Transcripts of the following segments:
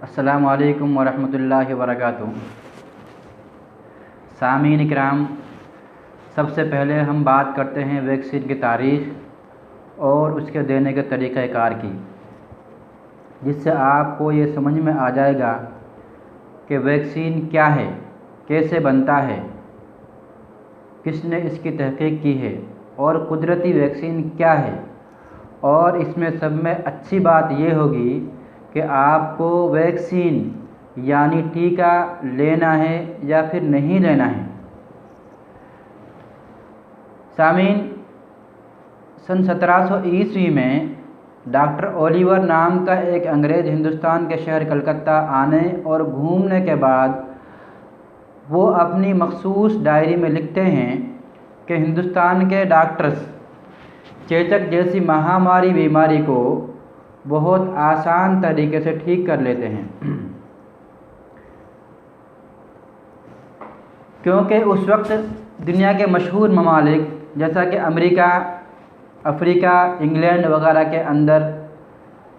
अस्सलामु अलैकुम वरहमतुल्लाहि वबरकातुहू। सामीन इकराम, सबसे पहले हम बात करते हैं वैक्सीन की तारीख़ और उसके देने के तरीक़ाकार की, जिससे आपको ये समझ में आ जाएगा कि वैक्सीन क्या है, कैसे बनता है, किसने इसकी तहक़ीक़ की है और कुदरती वैक्सीन क्या है। और इसमें सब में अच्छी बात ये होगी कि आपको वैक्सीन यानी टीका लेना है या फिर नहीं लेना है। सामीन, सन 1700 ईस्वी में डॉक्टर ओलिवर नाम का एक अंग्रेज़ हिंदुस्तान के शहर कलकत्ता आने और घूमने के बाद वो अपनी मखसूस डायरी में लिखते हैं कि हिंदुस्तान के डॉक्टर्स चेचक जैसी महामारी बीमारी को बहुत आसान तरीके से ठीक कर लेते हैं, क्योंकि उस वक्त दुनिया के मशहूर ममालिक जैसा कि अमेरिका, अफ्रीका, इंग्लैंड वगैरह के अंदर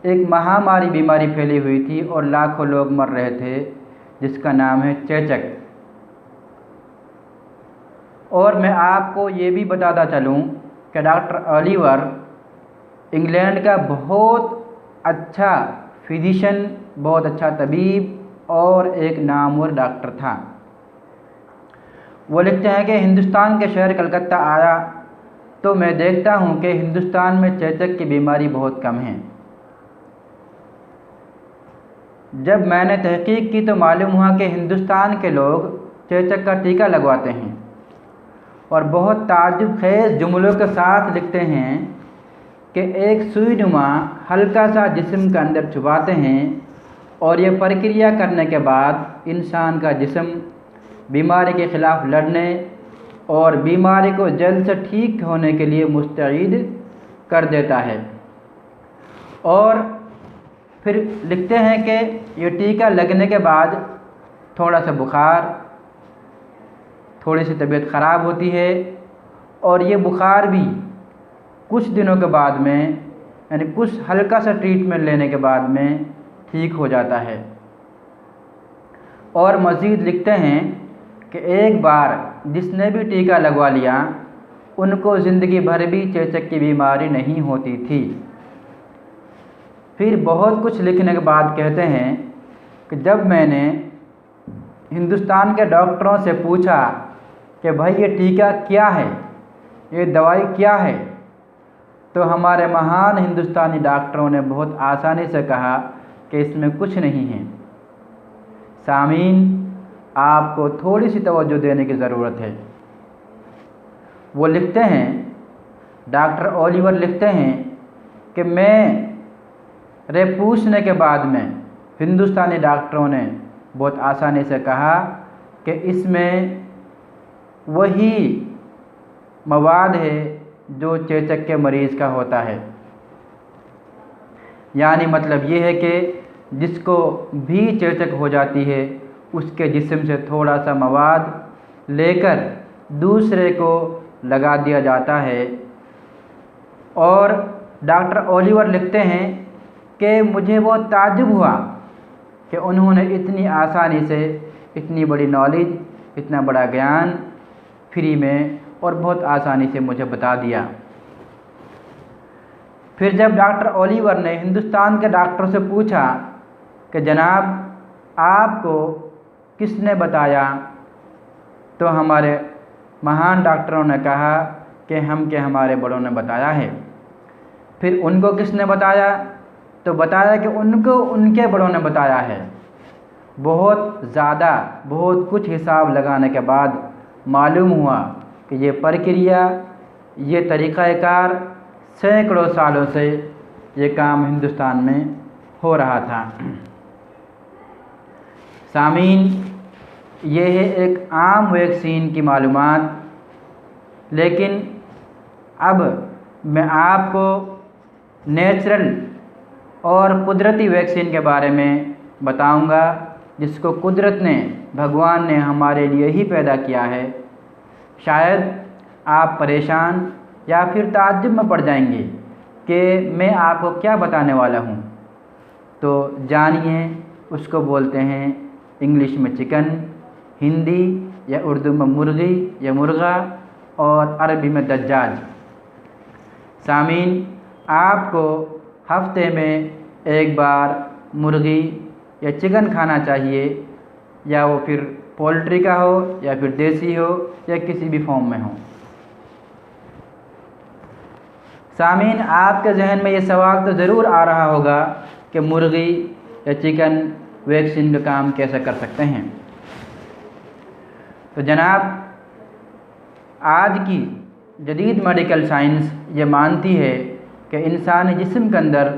एक महामारी बीमारी फैली हुई थी और लाखों लोग मर रहे थे, जिसका नाम है चेचक। और मैं आपको ये भी बताता चलूँ कि डॉक्टर ओलिवर इंग्लैंड का बहुत अच्छा फिजिशियन, बहुत अच्छा तबीब और एक नामवर डॉक्टर था। वो लिखते हैं कि हिंदुस्तान के शहर कलकत्ता आया तो मैं देखता हूँ कि हिंदुस्तान में चेचक की बीमारी बहुत कम है। जब मैंने तहकीक की तो मालूम हुआ कि हिंदुस्तान के लोग चेचक का टीका लगवाते हैं और बहुत ताज्जुब खेज जुमलों के साथ लिखते हैं कि एक सुईनुमा हल्का सा जिस्म के अंदर छुपाते हैं और ये प्रक्रिया करने के बाद इंसान का जिस्म बीमारी के ख़िलाफ़ लड़ने और बीमारी को जल्द से ठीक होने के लिए मुस्तैद कर देता है। और फिर लिखते हैं कि ये टीका लगने के बाद थोड़ा सा बुखार, थोड़ी सी तबीयत ख़राब होती है और ये बुखार भी कुछ दिनों के बाद में, यानी कुछ हल्का सा ट्रीटमेंट लेने के बाद में ठीक हो जाता है। और मज़ीद लिखते हैं कि एक बार जिसने भी टीका लगवा लिया उनको ज़िंदगी भर भी चेचक की बीमारी नहीं होती थी। फिर बहुत कुछ लिखने के बाद कहते हैं कि जब मैंने हिंदुस्तान के डॉक्टरों से पूछा कि भाई ये टीका क्या है, ये दवाई क्या है, तो हमारे महान हिंदुस्तानी डॉक्टरों ने बहुत आसानी से कहा कि इसमें कुछ नहीं है। सामीन, आपको थोड़ी सी तवज्जो देने की ज़रूरत है। वो लिखते हैं, डॉक्टर ओलिवर लिखते हैं कि मेरे पूछने के बाद में हिंदुस्तानी डॉक्टरों ने बहुत आसानी से कहा कि इसमें वही मवाद है जो चेचक के मरीज़ का होता है। यानी मतलब ये है कि जिसको भी चेचक हो जाती है उसके जिस्म से थोड़ा सा मवाद लेकर दूसरे को लगा दिया जाता है। और डॉक्टर ओलिवर लिखते हैं कि मुझे बहुत ताज्जुब हुआ कि उन्होंने इतनी आसानी से इतनी बड़ी नॉलेज, इतना बड़ा ज्ञान फ्री में और बहुत आसानी से मुझे बता दिया। फिर जब डॉक्टर ओलिवर ने हिंदुस्तान के डॉक्टरों से पूछा कि जनाब आपको किसने बताया, तो हमारे महान डॉक्टरों ने कहा कि हमारे बड़ों ने बताया है। फिर उनको किसने बताया, तो बताया कि उनको उनके बड़ों ने बताया है। बहुत ज़्यादा, बहुत कुछ हिसाब लगाने के बाद मालूम हुआ कि ये प्रक्रिया, ये तरीक़ाकार सैकड़ों सालों से ये काम हिंदुस्तान में हो रहा था। सामीन, ये है एक आम वैक्सीन की मालूमात, लेकिन अब मैं आपको नेचुरल और कुदरती वैक्सीन के बारे में बताऊंगा, जिसको कुदरत ने, भगवान ने हमारे लिए ही पैदा किया है। शायद आप परेशान या फिर ताज्जुब में पड़ जाएंगे कि मैं आपको क्या बताने वाला हूँ। तो जानिए उसको बोलते हैं इंग्लिश में चिकन, हिंदी या उर्दू में मुर्गी या मुर्गा और अरबी में दज्जाज। सामीन, आपको हफ्ते में एक बार मुर्गी या चिकन खाना चाहिए, या वो फिर पोल्ट्री का हो या फिर देसी हो या किसी भी फॉर्म में हो। सामीन, आपके जहन में ये सवाल तो ज़रूर आ रहा होगा कि मुर्गी या चिकन वैक्सीन का काम कैसे कर सकते हैं। तो जनाब, आज की जदीद मेडिकल साइंस ये मानती है कि इंसानी जिस्म के अंदर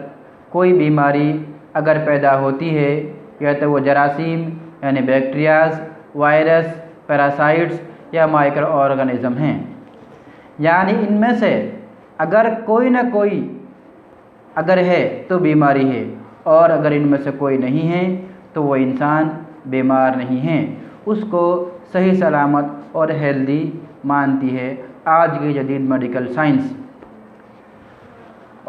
कोई बीमारी अगर पैदा होती है, या तो वो जरासीम यानी बैक्टीरियाज, वायरस, पैरासाइट्स या माइक्रो ऑर्गेनिज्म हैं, यानी इनमें से अगर कोई ना कोई अगर है तो बीमारी है, और अगर इनमें से कोई नहीं है तो वो इंसान बीमार नहीं है। उसको सही सलामत और हेल्दी मानती है आज की जदीद मेडिकल साइंस।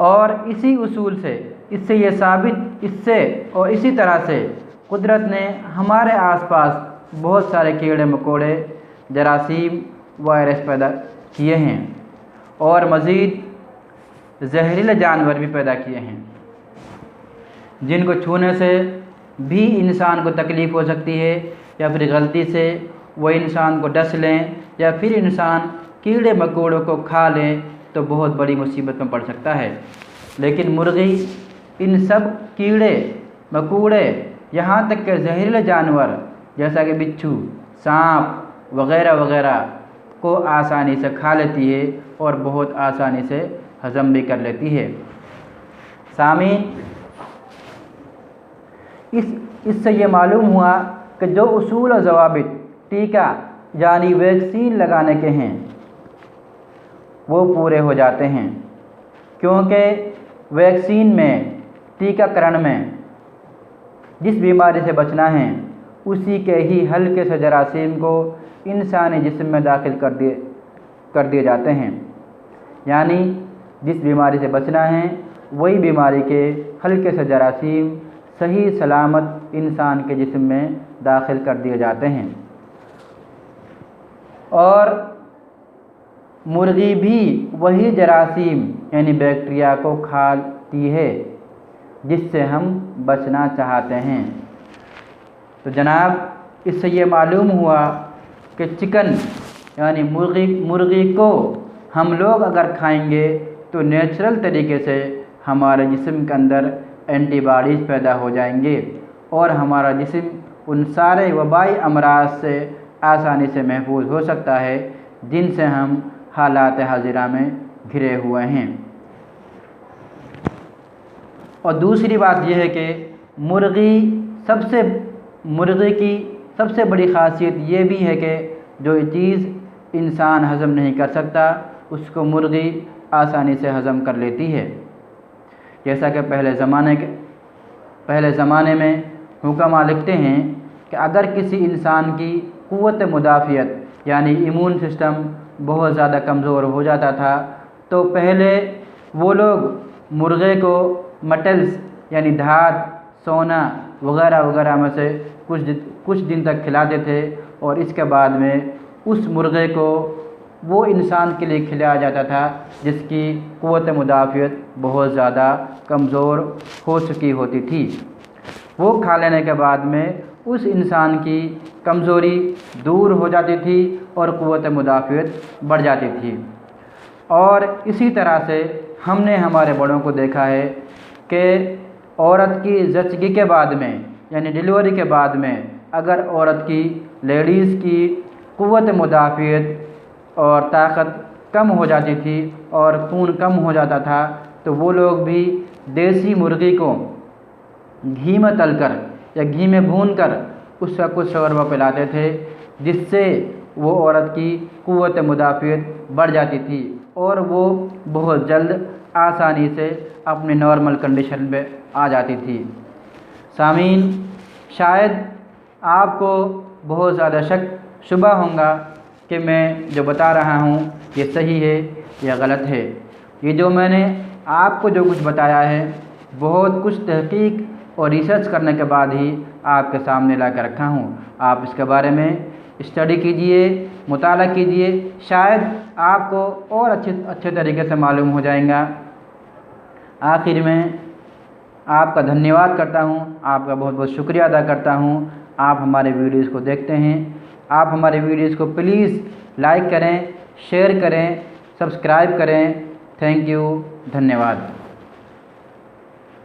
और इसी उसूल से इसी तरह से कुदरत ने हमारे आसपास बहुत सारे कीड़े मकोड़े, जरासीम, वायरस पैदा किए हैं, और मज़ीद जहरीले जानवर भी पैदा किए हैं, जिनको छूने से भी इंसान को तकलीफ़ हो सकती है, या फिर गलती से वो इंसान को डस लें, या फिर इंसान कीड़े मकोड़ों को खा लें तो बहुत बड़ी मुसीबत में पड़ सकता है। लेकिन मुर्गी इन सब कीड़े मकोड़े, यहाँ तक के जहरीले जानवर जैसा कि बिच्छू, सांप वगैरह वगैरह को आसानी से खा लेती है और बहुत आसानी से हज़म भी कर लेती है। सामीन, इससे ये मालूम हुआ कि जो उसूल और ज़वाबित टीका यानी वैक्सीन लगाने के हैं वो पूरे हो जाते हैं, क्योंकि वैक्सीन में, टीकाकरण में जिस बीमारी से बचना है उसी के ही हल्के से जरासीम को इंसानी जिस्म में दाखिल कर दिए जाते हैं। यानी जिस बीमारी से बचना है वही बीमारी के हल्के से जरासीम सही सलामत इंसान के जिस्म में दाखिल कर दिए जाते हैं। और मुर्गी भी वही जरासीम यानी बैक्टीरिया को खाती है जिससे हम बचना चाहते हैं। तो जनाब, इससे ये मालूम हुआ कि चिकन यानी मुर्गी को हम लोग अगर खाएंगे तो नेचुरल तरीके से हमारे जिस्म के अंदर एंटीबॉडीज़ पैदा हो जाएंगे, और हमारा जिस्म उन सारे वबाई अमराज से आसानी से महफूज हो सकता है जिनसे हम हालात हाजिरा में घिरे हुए हैं। और दूसरी बात यह है कि मुर्गी की सबसे बड़ी ख़ासियत ये भी है कि जो चीज़ इंसान हज़म नहीं कर सकता उसको मुर्गी आसानी से हज़म कर लेती है। जैसा कि पहले ज़माने में हुक्मा लिखते हैं कि अगर किसी इंसान की क़ुव्वत मुदाफ़ियत यानी इम्यून सिस्टम बहुत ज़्यादा कमज़ोर हो जाता था तो पहले वो लोग मुर्गे को मटल्स यानी धात, सोना वगैरह वगैरह में से कुछ दिन तक खिलाते थे, और इसके बाद में उस मुर्गे को वो इंसान के लिए खिलाया जाता था जिसकी क़ुव्वत मुदाफ़ियत बहुत ज़्यादा कमज़ोर हो चुकी होती थी। वो खा लेने के बाद में उस इंसान की कमज़ोरी दूर हो जाती थी और क़ुव्वत मुदाफ़ियत बढ़ जाती थी। और इसी तरह से हमने हमारे बड़ों को देखा है कि औरत की ज़चगी के बाद में यानी डिलीवरी के बाद में अगर औरत की, लेडीज़ की क़ुव्वत मुदाफ़ियत और ताकत कम हो जाती थी और खून कम हो जाता था तो वो लोग भी देसी मुर्गी को घी में तलकर या घी में भूनकर उसका कुछ शोरबा पिलाते थे, जिससे वो औरत की क़ुव्वत मुदाफ़ियत बढ़ जाती थी और वो बहुत जल्द आसानी से अपने नॉर्मल कंडीशन में आ जाती थी। सामीन, शायद आपको बहुत ज़्यादा शक शुबा होगा कि मैं जो बता रहा हूँ ये सही है या गलत है। ये जो मैंने आपको जो कुछ बताया है बहुत कुछ तहकीक और रिसर्च करने के बाद ही आपके सामने ला कर रखा हूँ। आप इसके बारे में स्टडी कीजिए, मुताला कीजिए, शायद आपको और अच्छे तरीके से मालूम हो जाएगा। आखिर में आपका धन्यवाद करता हूँ, आपका बहुत बहुत शुक्रिया अदा करता हूँ। आप हमारे वीडियोज़ को देखते हैं। आप हमारे वीडियोज़ को प्लीज़ लाइक करें, शेयर करें, सब्सक्राइब करें। थैंक यू, धन्यवाद।